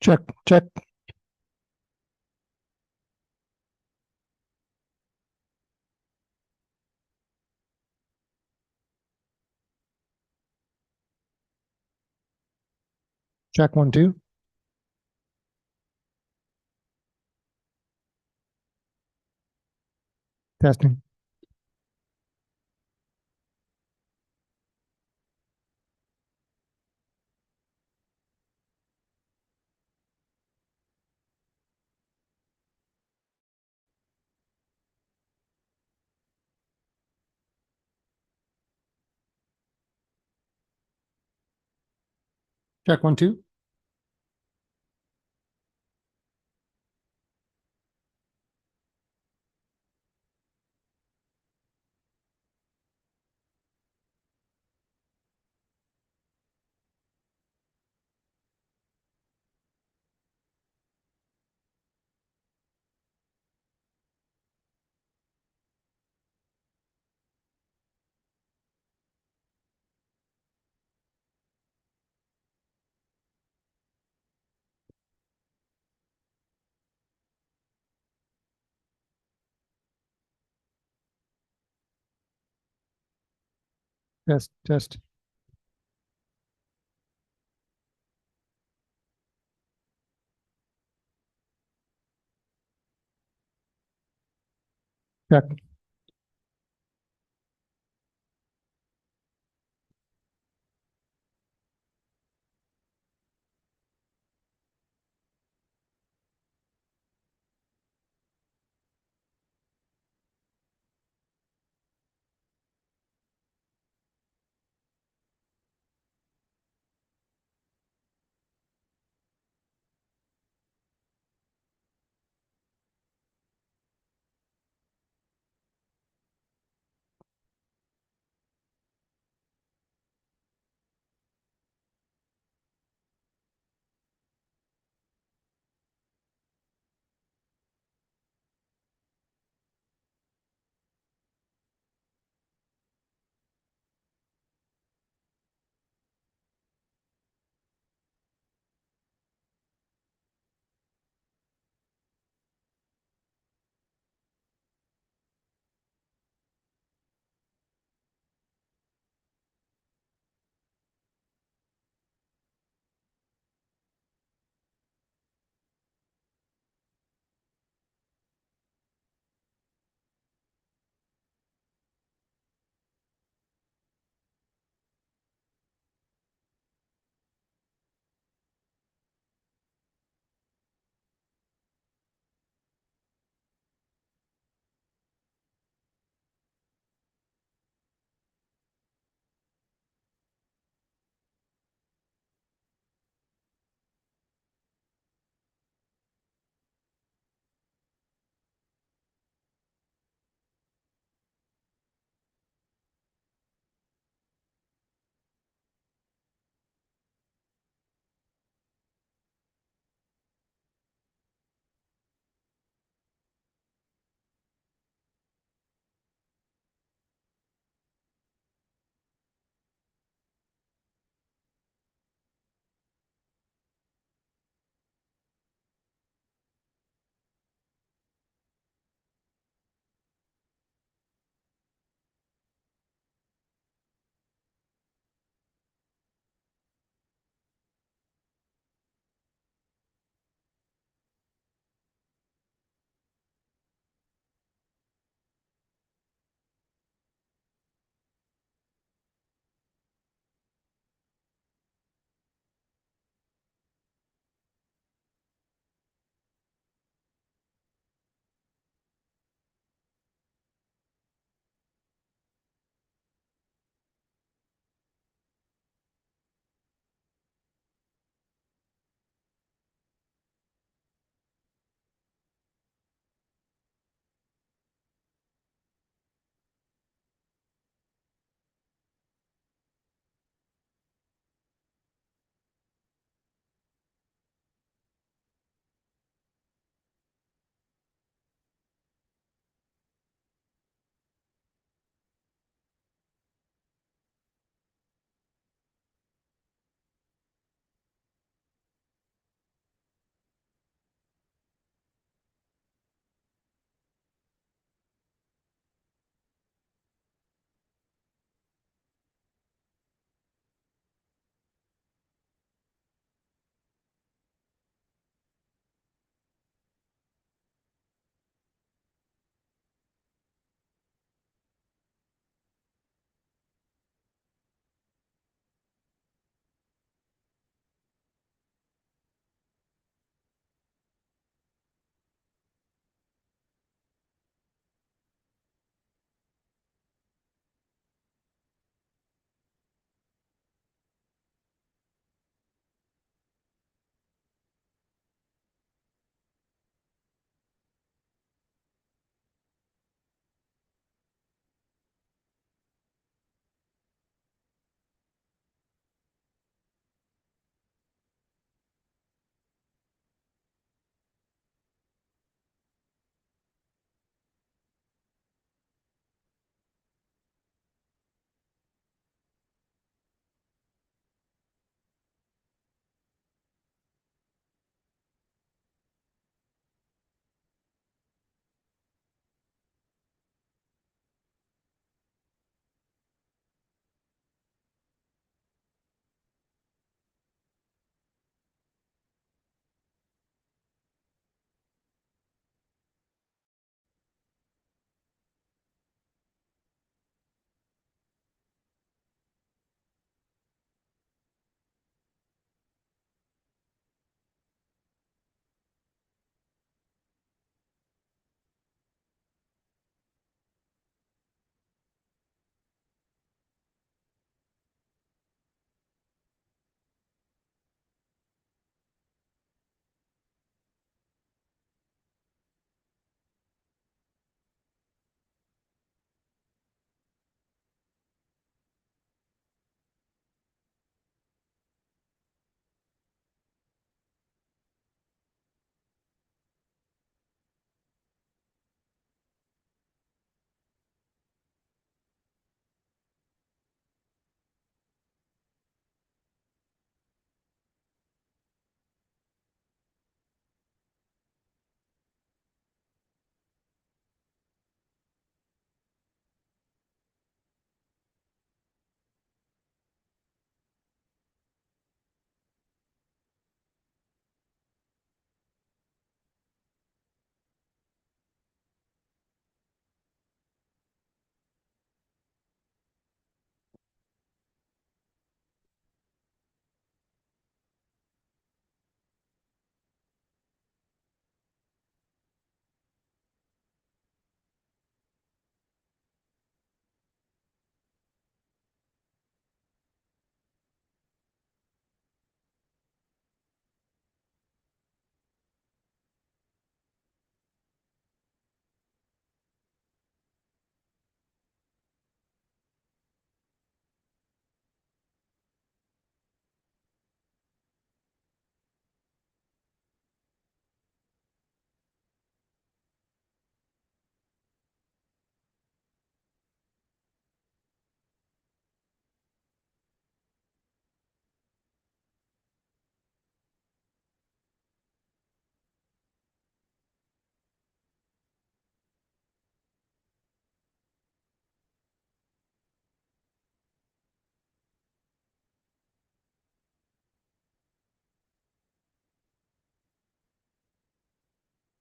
Check, check. Check 1, 2. Testing. Check 1, 2. Test, test. Check.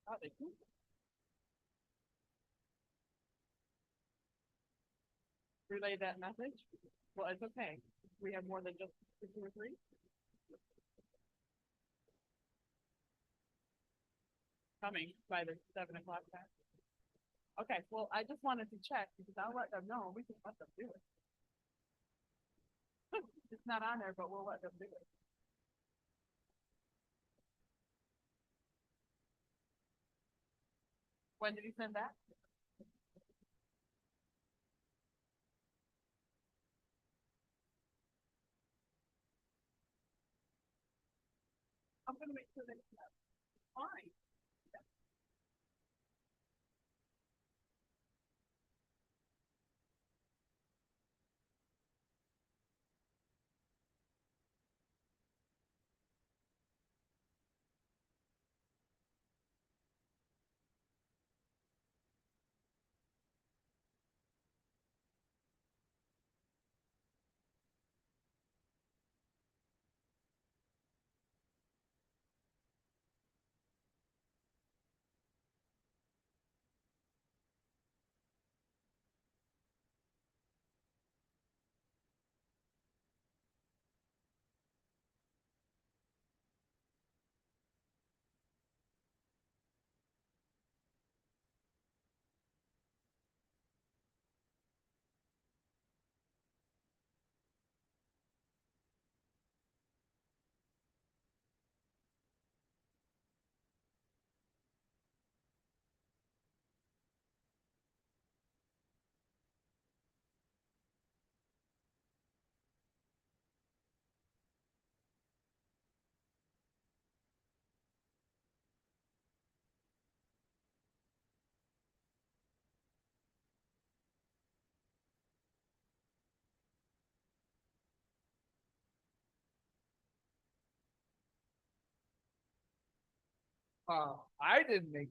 Oh, they do. Relay that message. Well, it's okay. We have more than just two or three. Coming by the 7 o'clock time. Okay, well, I just wanted to check because I'll let them know. We can let them do it. It's not on there, but we'll let them do it. When did he send that? I'm gonna make sure that it's fine. I didn't make.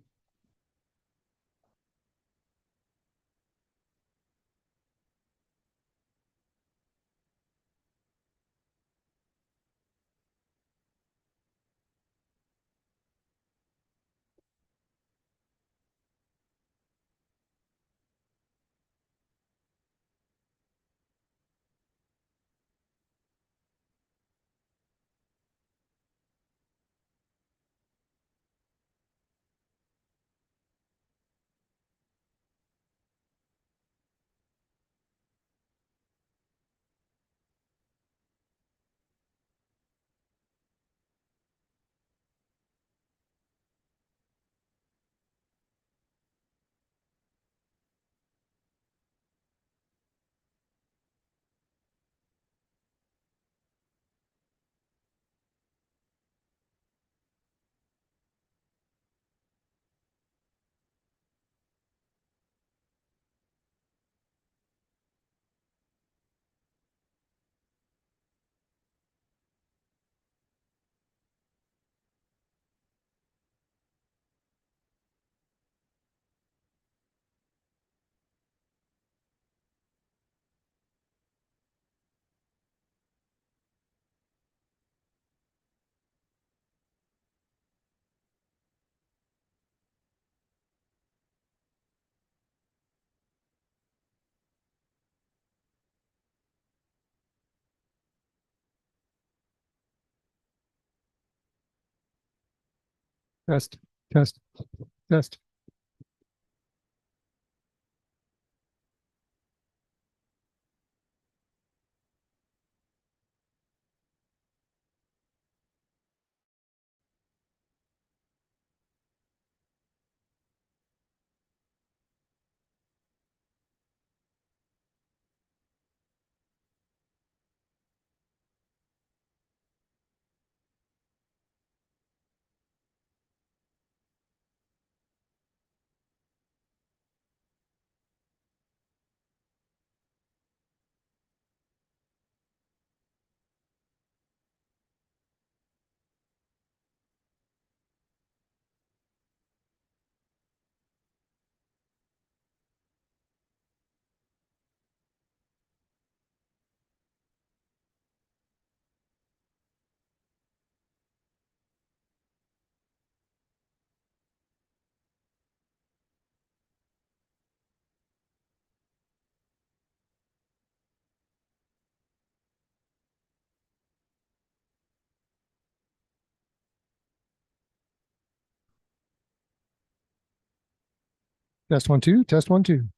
Test, test, test. Test one, two, test one, two.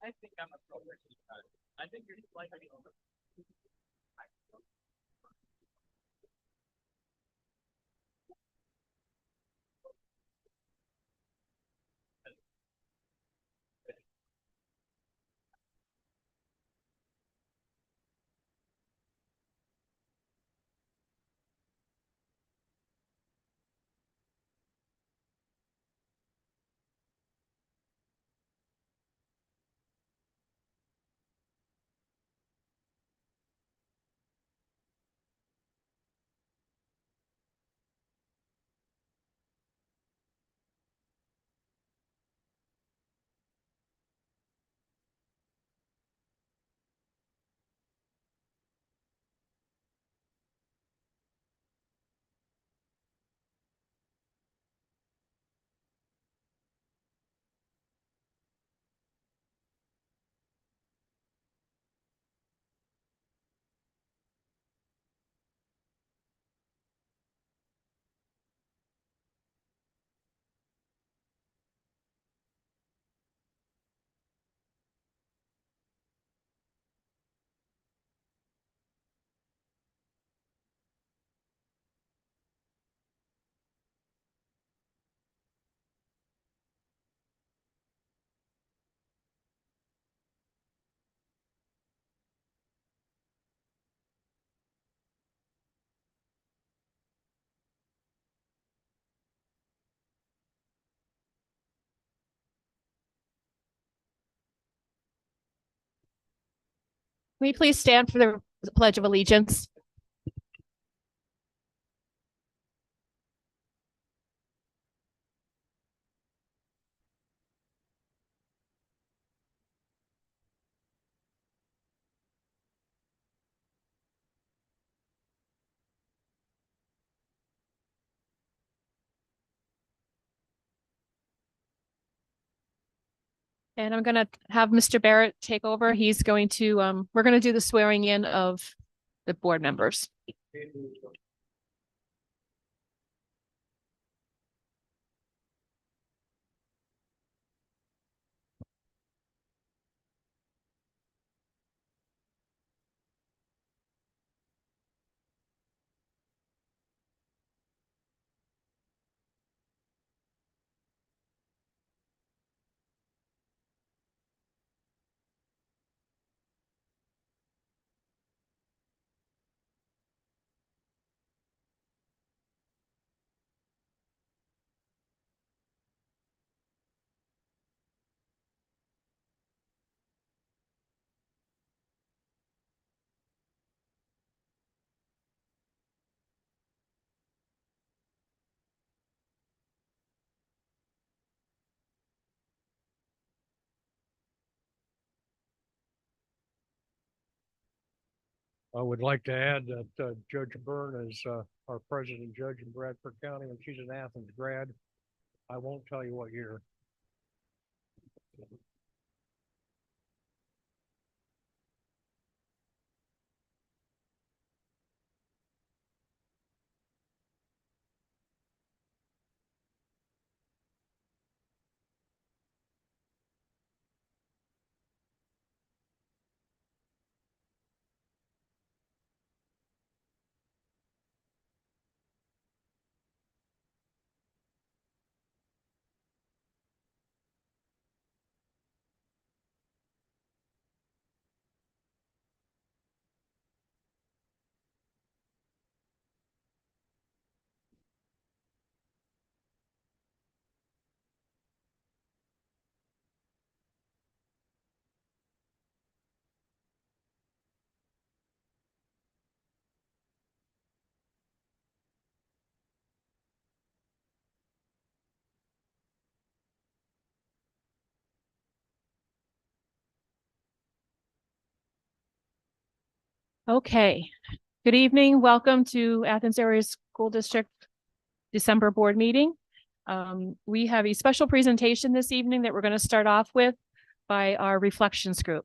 I think I'm a pro. I think you're slightly over. Can we please stand for the Pledge of Allegiance? And I'm going to have Mr. Barrett take over. He's going to, we're going to do the swearing in of the board members. I would like to add that Judge Byrne is our president judge in Bradford County, and she's an Athens grad. I won't tell you what year. Okay. Good evening. Welcome to Athens Area School District December board meeting. We have a special presentation this evening that we're going to start off with by our reflections group.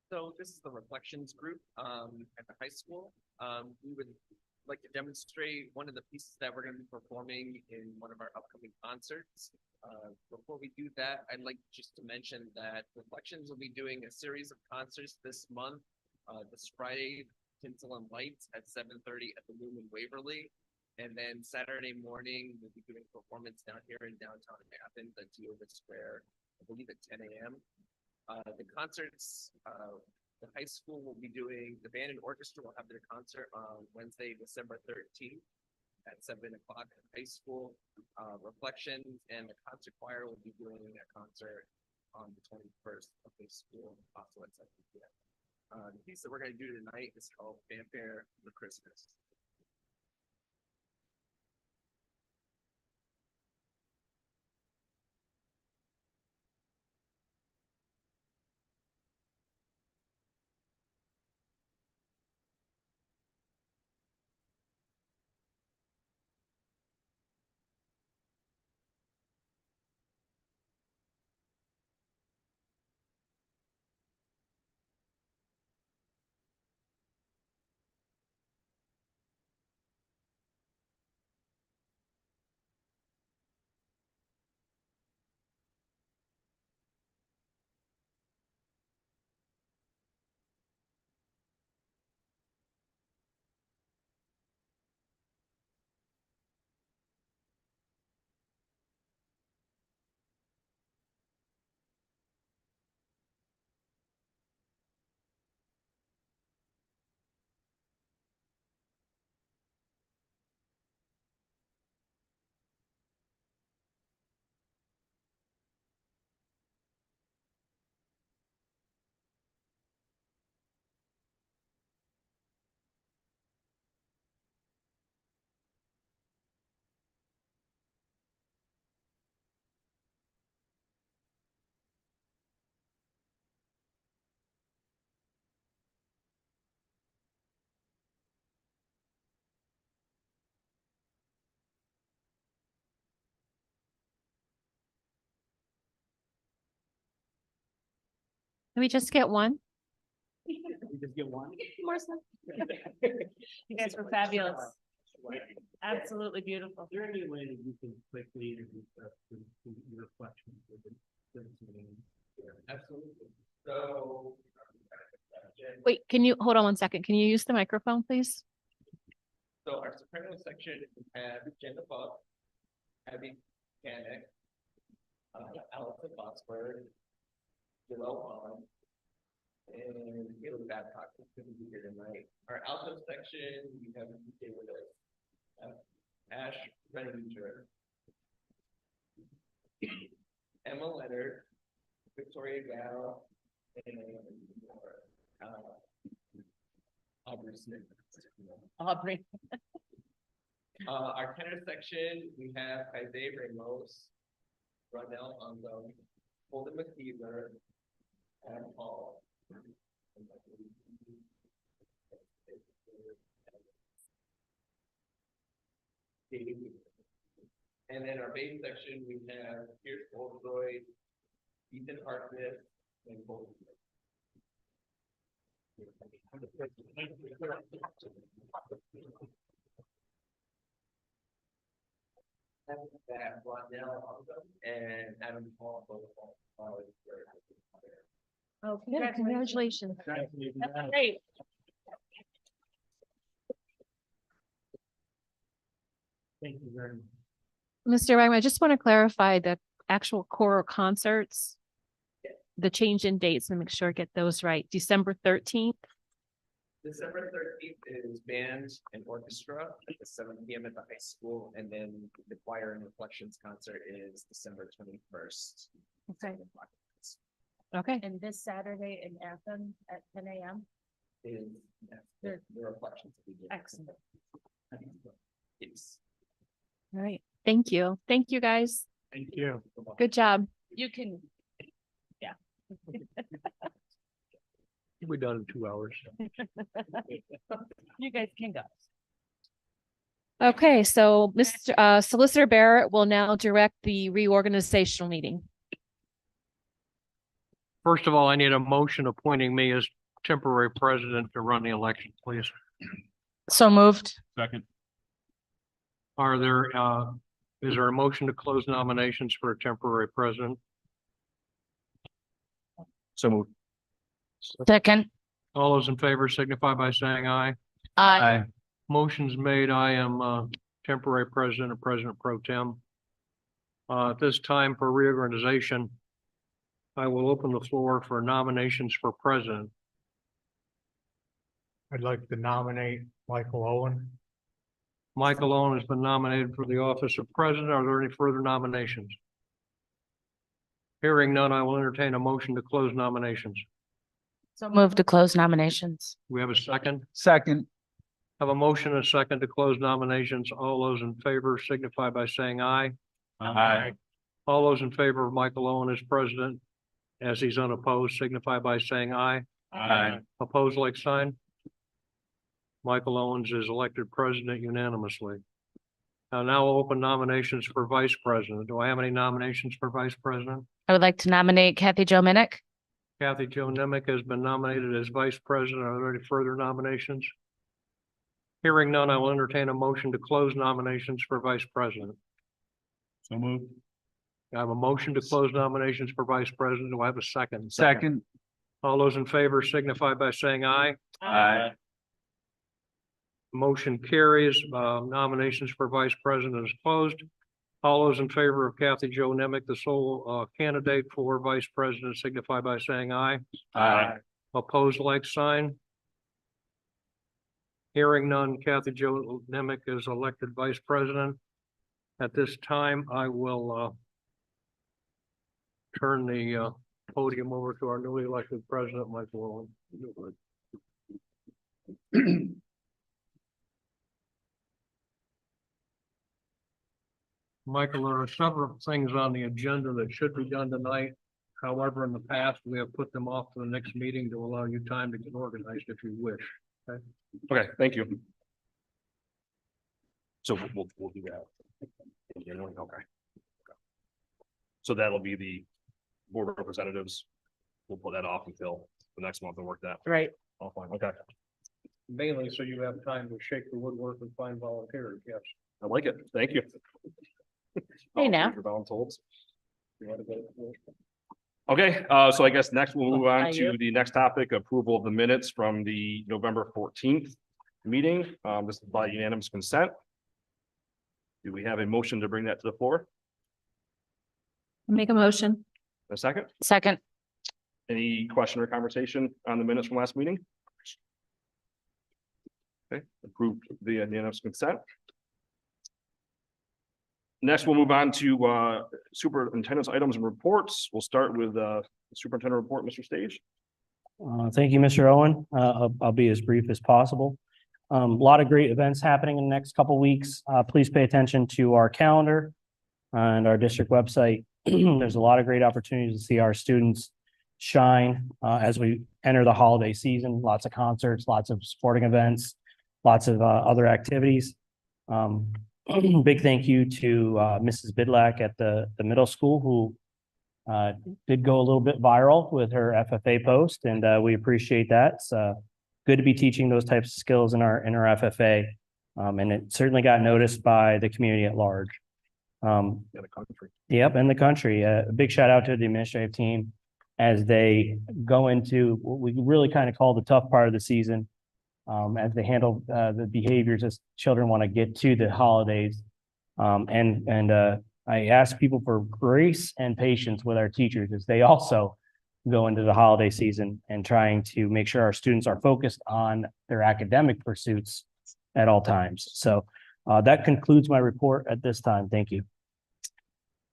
So this is the Reflections group at the high school. We would like to demonstrate one of the pieces that we're going to be performing in one of our upcoming concerts. Before we do that, I'd like just to mention that Reflections will be doing a series of concerts this month. This Friday, Tinsel and Lights at 7:30 at the Loom in Waverly. And then Saturday morning, we'll be doing a performance down here in downtown Athens at Tioga Square, I believe at 10 a.m. The concerts, the high school will be doing, the band and orchestra will have their concert on Wednesday, December 13th at 7 o'clock at high school. Reflections and the concert choir will be doing a concert on the 21st of high school, also at 7 p.m. The piece that we're going to do tonight is called Fanfare for Christmas. Can we just get one? We just get one. You guys were fabulous. Absolutely beautiful. Is there any way that you can quickly introduce us to your reflections? Absolutely. So. Wait, can you, hold on one second. Can you use the microphone, please? So our soprano section had Jenna Buck, Abby Kanek, Allison Botsford, Joelle Vaughn, and Caleb Babcock, who couldn't be here tonight. Our alto section, we have DJ with us, Ash Renninger, Emma Leonard, Victoria Gal, and Aubrey Smith. Aubrey. Our tenor section, we have Isaiah Ramos, Ronell Ungo, Holden McKeever, and Paul. And then our bass section, we have Pierce Oldroyd, Ethan Hartnett, and Colton. That Ronell Ungo and Adam Paul both. Oh, Yeah, congratulations. That's great. Thank you very much. Mr. Wagner, I just want to clarify the actual choral concerts. The change in dates and make sure I get those right. December 13th. December 13th is band and orchestra at 7 p.m. at the high school, and then the choir and reflections concert is December 21st. Okay. Okay. And this Saturday in Athens at 10 a.m. Is the reflections. that we did. Excellent. Yes. All right. Thank you. Thank you, guys. Thank you. Good job. You can, We're done in 2 hours. you guys can go. Okay, so Mr. Solicitor Barrett will now direct the reorganizational meeting. First of all, I need a motion appointing me as temporary president to run the election, please? So moved. Second. Are there, is there a motion to close nominations for a temporary president? So moved. Second. All those in favor signify by saying aye. Aye. Motion's made. I am, temporary president and president pro tem. At this time for reorganization, I will open the floor for nominations for president. I'd like to nominate Michael Owen. Michael Owen has been nominated for the office of president. Are there any further nominations? Hearing none, I will entertain a motion to close nominations. So move to close nominations. We have a second. Second. Have a motion and a second to close nominations. All those in favor signify by saying aye. Aye. All those in favor of Michael Owen as president, as he's unopposed, signify by saying aye. Aye. Opposed, like sign. Michael Owens is elected president unanimously. Now I'll open nominations for vice president. Do I have any nominations for vice president? I would like to nominate Kathy Jo Minnick. Kathy Jo Nemick has been nominated as vice president. Are there any further nominations? Hearing none, I will entertain a motion to close nominations for vice president. So moved. I have a motion to close nominations for vice president. Do I have a second? Second. All those in favor signify by saying aye. Aye. Motion carries. Nominations for vice president is closed. All those in favor of Kathy Jo Nemick, the sole candidate for vice president, signify by saying aye. Aye. Opposed, like sign. Hearing none, Kathy Jo Nemick is elected vice president. At this time, I will turn the podium over to our newly elected president, Michael Owen. Michael, there are several things on the agenda that should be done tonight. However, in the past, we have put them off to the next meeting to allow you time to get organized if you wish. Okay, thank you. So we'll do that. Okay. So that'll be the board of representatives. We'll put that off until the next month and work that. Right. All fine, okay. Mainly so you have time to shake the woodwork and find volunteers, yes. I like it. Thank you. Hey, now. Your volunteers. You want to go? Okay, so I guess next we'll move on Are to you? the next topic, approval of the minutes from the November 14th meeting. This is by unanimous consent. Do we have a motion to bring that to the floor? Make a motion. A second? Second. Any question or conversation on the minutes from last meeting? Okay, approved via unanimous consent. Next, we'll move on to superintendent's items and reports. We'll start with superintendent report, Mr. Stage. Thank you, Mr. Owen. I'll be as brief as possible. A lot of great events happening in the next couple weeks. Please pay attention to our calendar and our district website. There's a lot of great opportunities to see our students shine as we enter the holiday season. Lots of concerts, lots of sporting events, lots of other activities. Big thank you to Mrs. Bidlack at the middle school who did go a little bit viral with her FFA post, and we appreciate that. It's good to be teaching those types of skills in our FFA, and it certainly got noticed by the community at large. In the country. Yep, in the country. A big shout out to the administrative team as they go into what we really kind of call the tough part of the season, as they handle the behaviors as children want to get to the holidays. I ask people for grace and patience with our teachers as they also go into the holiday season and trying to make sure our students are focused on their academic pursuits at all times. So that concludes my report at this time. Thank you.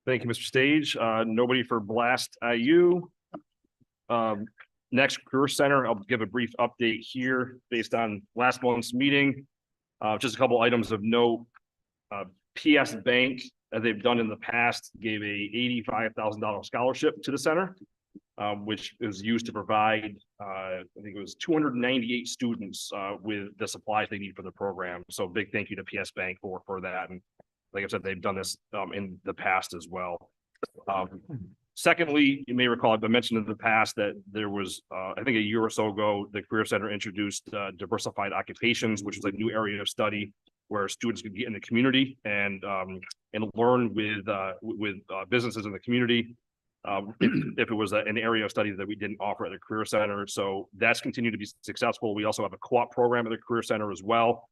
Thank you, Mr. Stage. Nobody for Blast IU. Next, Career Center, I'll give a brief update here based on last month's meeting. Just a couple items of note. PS Bank, as they've done in the past, gave a $85,000 scholarship to the center, which is used to provide, I think it was 298 students with the supplies they need for the program. So big thank you to PS Bank for that. And like I said, they've done this in the past as well. Secondly, you may recall, I mentioned in the past that there was, I think a year or so ago, the Career Center introduced diversified occupations, which is a new area of study where students could get in the community and learn with businesses in the community. If it was an area of study that we didn't offer at the Career Center. So that's continued to be successful. We also have a co-op program at the Career Center as well.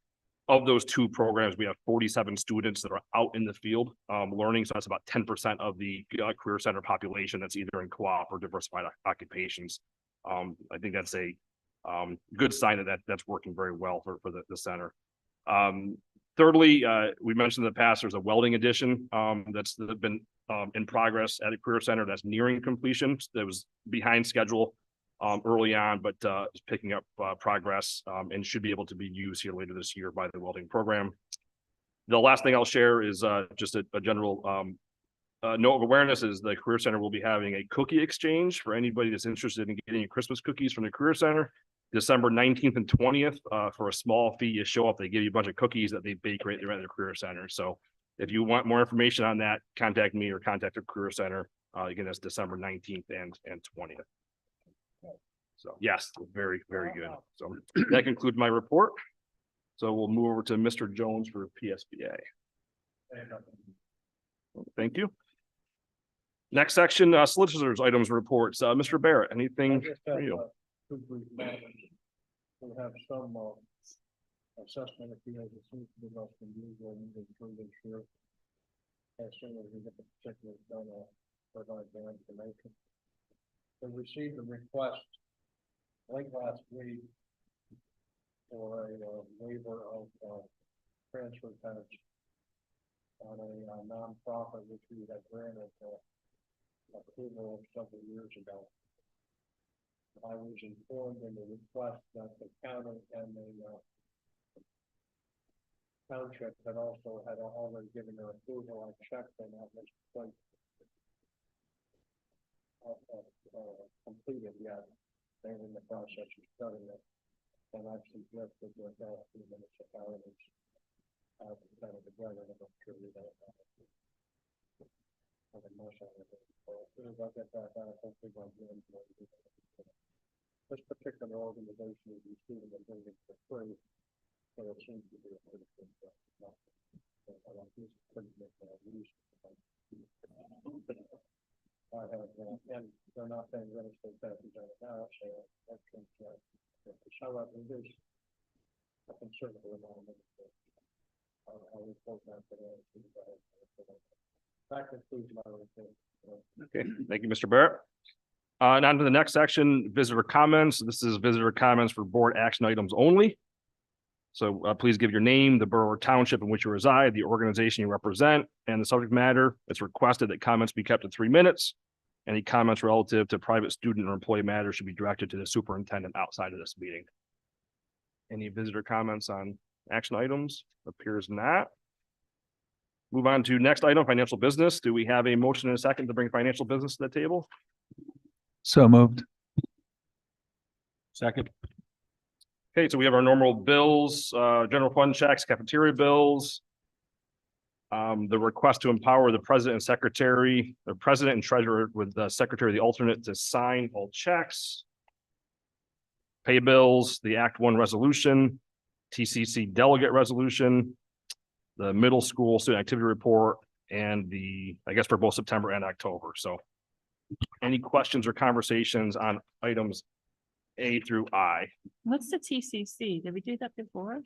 Of those two programs, we have 47 students that are out in the field learning. So that's about 10% of the Career Center population that's either in co-op or diversified occupations. I think that's a good sign that's working very well for the center. Thirdly, we mentioned in the past, there's a welding addition that's been in progress at the Career Center that's nearing completion. That was behind schedule early on, but is picking up progress and should be able to be used here later this year by the welding program. The last thing I'll share is just a general note of awareness is the Career Center will be having a cookie exchange for anybody that's interested in getting Christmas cookies from the Career Center. December 19th and 20th for a small fee. You show up, they give you a bunch of cookies that they bake right there at the Career Center. So if you want more information on that, contact me or contact the Career Center. Again, that's December 19th and 20th. So yes, very, very good. So that concludes my report. So we'll move over to Mr. Jones for PSBA. Thank you. Next section, solicitors items reports. Mr. Barrett, anything for you? We have some assessment of the seems to be less than usual moving through this year. As soon as we get the particulars done, I'll provide the information. We received a request late last week for a waiver of transfer tax on a nonprofit which we had granted approval of several years ago. I was informed in the request that the county and the township had also had already given their approval. I checked and that was quite completed yet. They're in the process of starting it. And I've suggested that the municipalities have kind of together to make sure we don't have it. As soon as I get that back, hopefully by the end of the year. This particular organization is receiving the building for free, so it seems to be a pretty good job. I have, and they're not paying real estate taxes on it now, so I think however it is a conservative amount of it. I'll report that today. That concludes my report. Okay, thank you, Mr. Barrett. And on to the next section, visitor comments. This is visitor comments for board action items only. So please give your name, the borough or township in which you reside, the organization you represent, and the subject matter. It's requested that comments be kept to 3 minutes. Any comments relative to private student or employee matters should be directed to the superintendent outside of this meeting. Any visitor comments on action items? Appears not. Move on to next item, financial business. Do we have a motion and a second to bring financial business to the table? So moved. Second. Okay, so we have our normal bills, general fund checks, cafeteria bills. The request to empower the president and secretary, the president and treasurer with the secretary, the alternate to sign all checks. Pay bills, the Act 1 resolution, TCC delegate resolution, the middle school student activity report, and I guess for both September and October. So any questions or conversations on items A through I? What's the TCC? Did we do that before?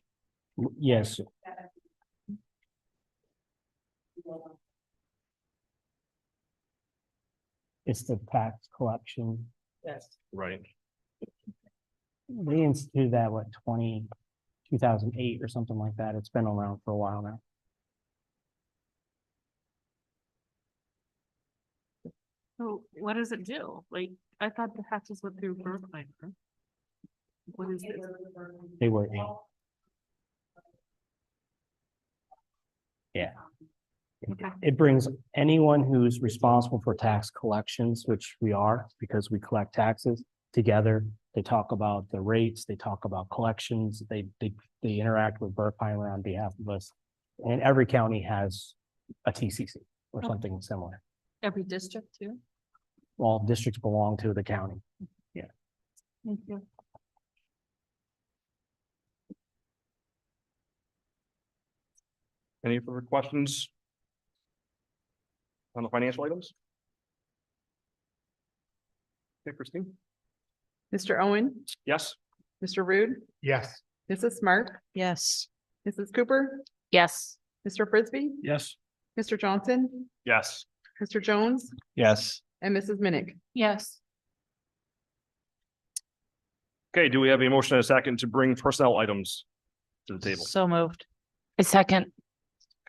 Yes. It's the tax collection. Yes. Right. They instituted that, 2008 or something like that. It's been around for a while now. So what does it do? Like, I thought the taxes went through Berkshire. What is this? They were. Yeah. Okay. It brings anyone who's responsible for tax collections, which we are, because we collect taxes, together. They talk about the rates, they talk about collections, they interact with Berkheimer on behalf of us. And every county has a TCC or something similar. Every district too? all districts belong to the county. Thank you. Any further questions on the financial items? Okay, Christine? Mr. Owen, Yes? Mr. Rude, Yes. Mrs. Smart, Yes. Mrs. Cooper, Yes. Mr. Frisbee, Yes. Mr. Johnson, Yes. Mr. Jones, Yes. and Mrs. Minnick. Yes. Okay, do we have a motion and a second to bring personnel items to the table? So moved. A second.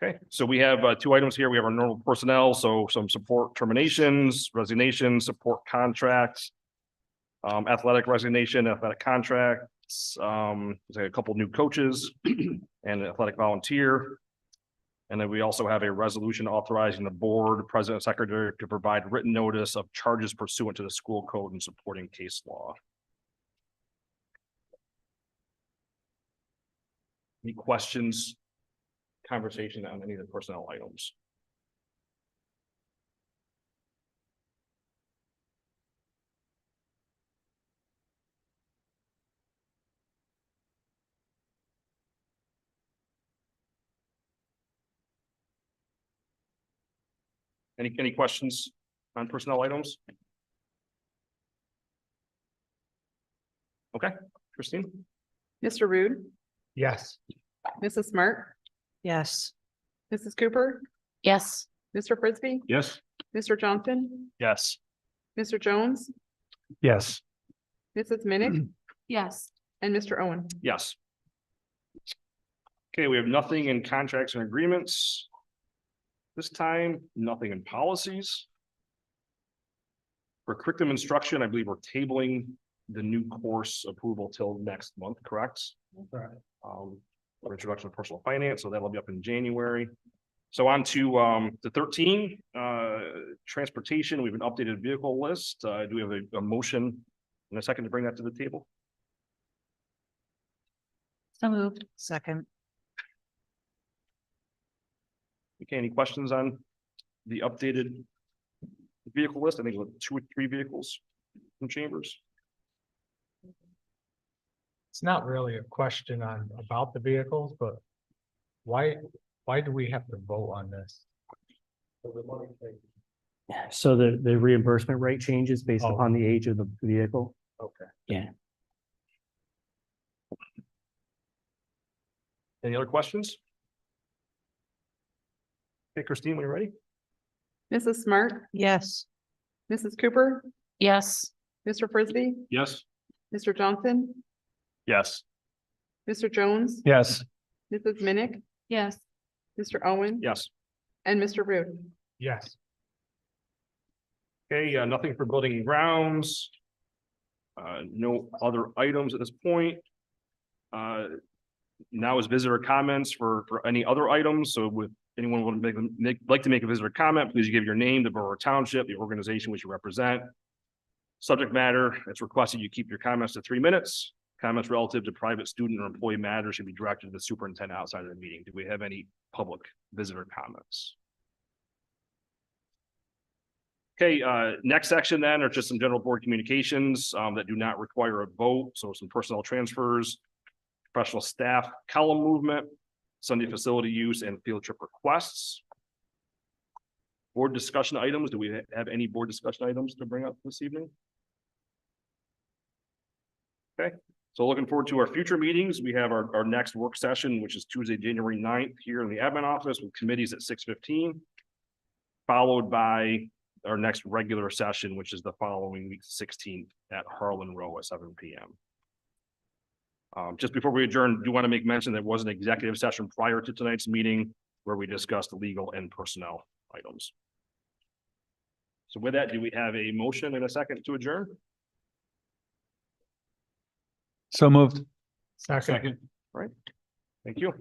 Okay, so we have two items here. We have our normal personnel, so some support terminations, resignations, support contracts, athletic resignation, athletic contracts, there's like a couple new coaches and an athletic volunteer. And then we also have a resolution authorizing the board, president, and secretary to provide written notice of charges pursuant to the school code and supporting case law. Any questions? Conversation on any of the personnel items? Any questions on personnel items? Okay, Christine? Mr. Rude, Yes. Mrs. Smart, Yes. Mrs. Cooper, Yes. Mr. Frisbee, Yes. Mr. Johnson, Yes. Mr. Jones, Yes. Mrs. Minnick, Yes. and Mr. Owen. Yes. Okay, we have nothing in contracts and agreements. This time, nothing in policies. For curriculum instruction, I believe we're tabling the new course approval till next month, correct? Correct. For introduction of personal finance, so that'll be up in January. So on to the 13, transportation, we have an updated vehicle list. Do we have a motion in a second to bring that to the table? So moved. Second. Okay, any questions on the updated vehicle list? I think with 2 or 3 vehicles from Chambers. It's not really a question on about the vehicles, but why do we have to vote on this? So the reimbursement rate changes based Oh. upon the age of the vehicle. Okay. Yeah. Any other questions? Okay, Christine, when you're ready? Mrs. Smart, Yes. Mrs. Cooper, Yes. Mr. Frisbee, Yes. Mr. Johnson, Yes. Mr. Jones, Yes. Mrs. Minnick, Yes. Mr. Owen, Yes. and Mr. Rude. Yes. Okay, nothing for building and grounds. No other items at this point. Now is visitor comments for any other items. So with anyone want to like to make a visitor comment, please give your name, the borough or township, the organization which you represent. Subject matter, it's requested you keep your comments to 3 minutes. Comments relative to private student or employee matters should be directed to the superintendent outside of the meeting. Do we have any public visitor comments? Okay, next section then are just some general board communications that do not require a vote. So some personnel transfers, professional staff column movement, Sunday facility use and field trip requests. Board discussion items. Do we have any board discussion items to bring up this evening? Okay, so looking forward to our future meetings. We have our next work session, which is Tuesday, January 9th here in the admin office with committees at 6:15. Followed by our next regular session, which is the following week, 16th at Harlan Row at 7 p.m. Just before we adjourn, do want to make mention there was an executive session prior to tonight's meeting where we discussed legal and personnel items. So with that, do we have a motion and a second to adjourn? So moved. Second. All right. Thank you.